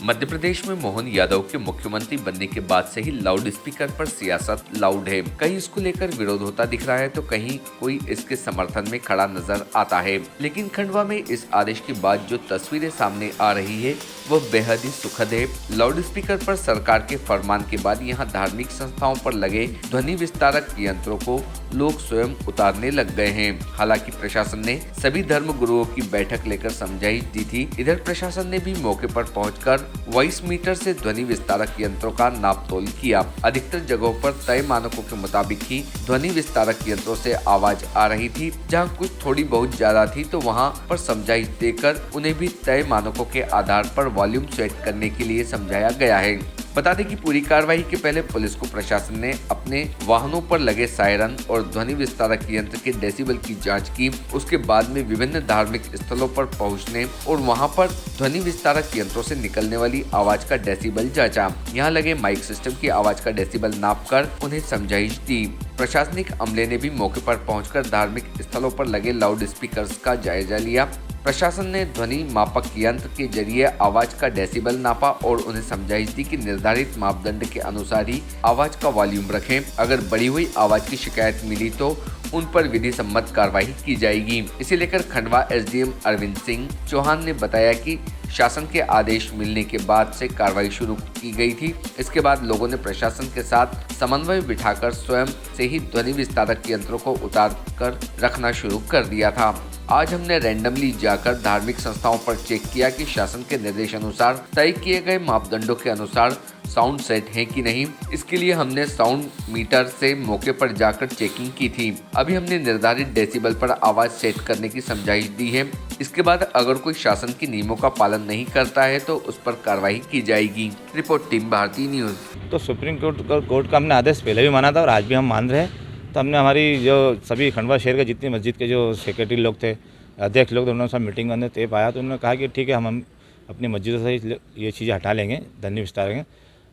मध्य प्रदेश में मोहन यादव के मुख्यमंत्री बनने के बाद से ही लाउड स्पीकर पर सियासत लाउड है। कहीं इसको लेकर विरोध होता दिख रहा है तो कहीं कोई इसके समर्थन में खड़ा नजर आता है। लेकिन खंडवा में इस आदेश के बाद जो तस्वीरें सामने आ रही है वह बेहद ही सुखद है। लाउड स्पीकर पर सरकार के फरमान के बाद यहाँ धार्मिक संस्थाओं पर लगे ध्वनि विस्तारक यंत्रों को लोग स्वयं उतारने लग गए हैं। हालांकि प्रशासन ने सभी धर्म गुरुओं की बैठक लेकर समझाइश दी थी। इधर प्रशासन ने भी मौके पर पहुंचकर वॉइस मीटर से ध्वनि विस्तारक यंत्रों का नाप तोल किया। अधिकतर जगहों पर तय मानकों के मुताबिक ही ध्वनि विस्तारक यंत्रों से आवाज आ रही थी। जहां कुछ थोड़ी बहुत ज्यादा थी तो वहां पर समझाइश देकर उन्हें भी तय मानकों के आधार पर वॉल्यूम सेट करने के लिए समझाया गया है। बता दें कि पूरी कार्रवाई के पहले पुलिस को प्रशासन ने अपने वाहनों पर लगे सायरन और ध्वनि विस्तारक यंत्र के डेसिबल की जांच की। उसके बाद में विभिन्न धार्मिक स्थलों पर पहुंचने और वहां पर ध्वनि विस्तारक यंत्रों से निकलने वाली आवाज का डेसिबल जांचा। यहां लगे माइक सिस्टम की आवाज का डेसिबल नापकर उन्हें समझाइश दी। प्रशासनिक अमले ने भी मौके पर पहुंचकर धार्मिक स्थलों पर लगे लाउड स्पीकर्स का जायजा लिया। प्रशासन ने ध्वनि मापक यंत्र के जरिए आवाज का डेसिबल नापा और उन्हें समझाइश दी कि निर्धारित मापदंड के अनुसार ही आवाज का वॉल्यूम रखें। अगर बढ़ी हुई आवाज की शिकायत मिली तो उन पर विधि सम्मत कार्रवाई की जाएगी। इसे लेकर खंडवा एसडीएम अरविंद सिंह चौहान ने बताया कि शासन के आदेश मिलने के बाद से कार्रवाई शुरू की गई थी। इसके बाद लोगों ने प्रशासन के साथ समन्वय बिठाकर स्वयं से ही ध्वनि विस्तारक यंत्रों को उतार कर रखना शुरू कर दिया था। आज हमने रैंडमली जाकर धार्मिक संस्थाओं पर चेक किया कि शासन के निर्देश अनुसार तय किए गए मापदंडों के अनुसार साउंड सेट है कि नहीं। इसके लिए हमने साउंड मीटर से मौके पर जाकर चेकिंग की थी। अभी हमने निर्धारित डेसिबल पर आवाज सेट करने की समझाइश दी है। इसके बाद अगर कोई शासन के नियमों का पालन नहीं करता है तो उस पर कार्रवाई की जाएगी। Report team Bharti news. तो सुप्रीम कोर्ट का हमने आदेश पहले भी माना था और आज भी हम मान रहे हैं। तो हमने हमारी जो सभी खंडवा शहर के जितनी मस्जिद के जो सेक्रेटरी लोग थे, अध्यक्ष लोग थे, उन्होंने सब मीटिंग करने तय पाया। तो उन्होंने कहा कि ठीक है, हम अपनी मस्जिदों से ये चीज़ें हटा लेंगे, ध्वनि विस्तार।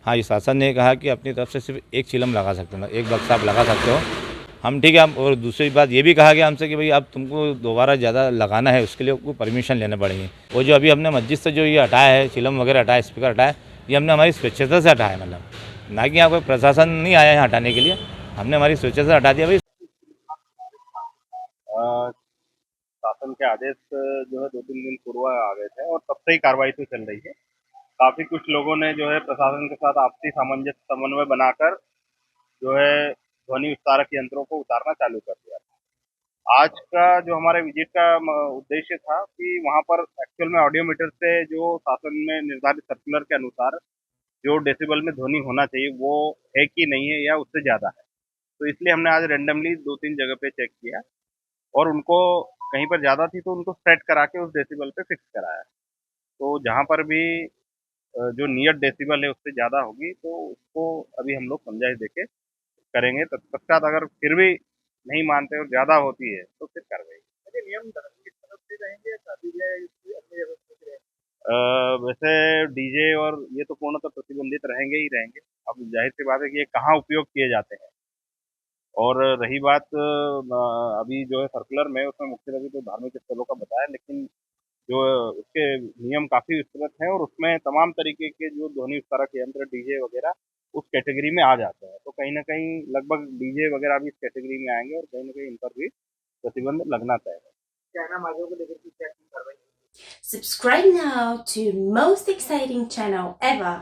हाँ, ये शासन ने कहा कि अपनी तरफ से सिर्फ एक चिलम लगा सकते हो, एक बक्सा आप लगा सकते हो। हम ठीक है। हम और दूसरी बात ये भी कहा गया हमसे कि भाई अब तुमको दोबारा ज़्यादा लगाना है, उसके लिए आपको परमिशन लेने पड़ेंगे। वो जो अभी हमने मस्जिद से जो ये हटाया है, चिलम वगैरह हटाया, स्पीकर हटाया, ये हमने हमारी स्वेच्छा से हटाया है। मतलब ना कि यहाँ कोई प्रशासन नहीं आया है हटाने के लिए, हमने हमारी स्वेच्छा से हटा दिया। भाई शासन के आदेश जो है 2-3 दिन पूर्व आ गए थे और तब से ही कार्रवाई तो चल रही है। काफी कुछ लोगों ने जो है प्रशासन के साथ आपसी सामंजस्य समन्वय बनाकर जो है ध्वनि विस्तारक यंत्रों को उतारना चालू कर दिया। आज का जो हमारे विजिट का उद्देश्य था कि वहां पर एक्चुअल में ऑडियो मीटर से जो शासन में निर्धारित सर्कुलर के अनुसार जो डेसिबल में ध्वनि होना चाहिए वो है कि नहीं है या उससे ज्यादा है। तो इसलिए हमने आज रेंडमली 2-3 जगह पे चेक किया और उनको कहीं पर ज़्यादा थी तो उनको सेट करा के उस डेसिबल पे फिक्स कराया। तो जहाँ पर भी जो नियर डेसिबल है उससे ज़्यादा होगी तो उसको अभी हम लोग समझाइश देके करेंगे। तत्पश्चात अगर फिर भी नहीं मानते और ज़्यादा होती है तो फिर कार्रवाई। नियम किस तरफ से रहेंगे या डीजे अपनी जगह से रहेंगे? वैसे डीजे और ये तो पूर्णतः प्रतिबंधित रहेंगे ही रहेंगे। अब जाहिर सी बात है कि ये कहाँ उपयोग किए जाते हैं। और रही बात अभी जो है सर्कुलर में उसमें मुख्य रूप से धार्मिक स्थलों का बताया, लेकिन जो उसके नियम काफ़ी विस्तृत हैं और उसमें तमाम तरीके के जो ध्वनि विस्तारक यंत्र, डीजे वगैरह उस कैटेगरी में आ जाते हैं। तो कहीं न कहीं लगभग डीजे वगैरह भी इस कैटेगरी में आएँगे और कहीं न कहीं इन पर भी प्रतिबंध लगना तय है। क्या नाम आगे को लेकर के क्या कार्रवाई? Subscribe now to most exciting channel ever.